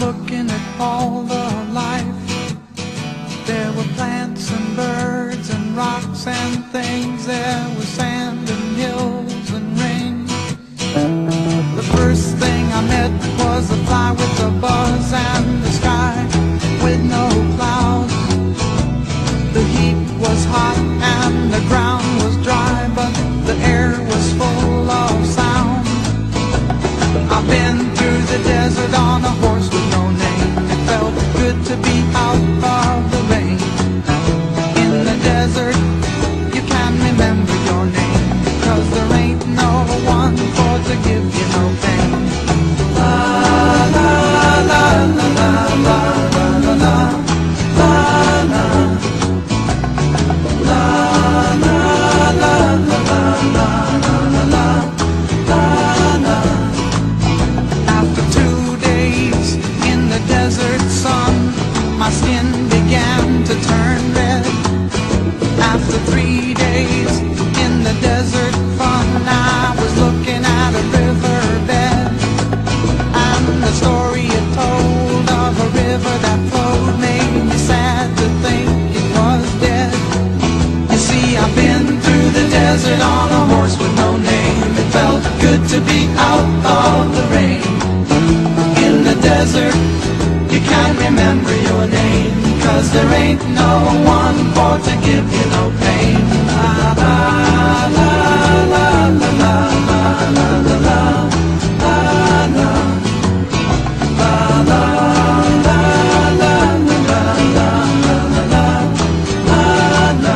looking at all the life. There were plants and birds and rocks and things. There was sand and hills and rain. The first thing I met was a fly with a buzz and the sky with no clouds. The heat was hot and the ground was dry, but the air was full of sound. I've been through the desert on a horse with no name. It felt good to be out of the rain. In the desert, you can remember your name, 'cause there ain't no one for to give you no pain. La la la la la la la la la la. La la la la la la la la la. After 2 days in the desert sun, my skin began to turn red. After 3 days in the desert fun, I was looking at a riverbed, and the story it told of a river that flowed made me sad to think it was dead. You see, I've been through the desert on a horse with no name. It felt good to be out of the rain. In the desert, you can't remember your name, 'cause there ain't no one for to give you no pain. La la la la la la la la la la la la la la la la la la.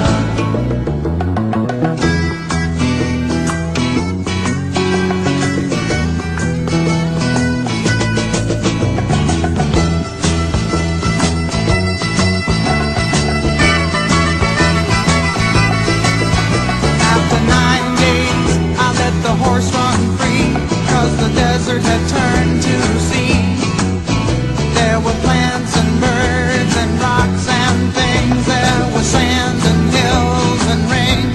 After 9 days, I let the horse run free, 'cause the desert had turned to sea. There were plants and birds and rocks and things. There was sand and hills and rain.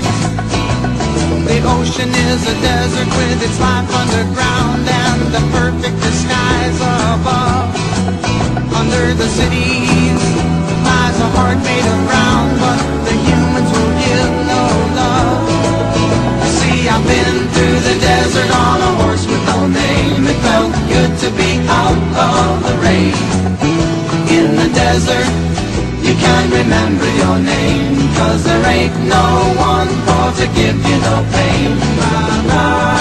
The ocean is a desert with its life underground and the perfect disguise above. Under the cities lies a heart made of brown, but the humans will give no love. You see, I've been through the desert on a horse with no name. It felt good to be out of the rain. In the desert, you can't remember your name, 'cause there ain't no one for to give you no pain. La, la.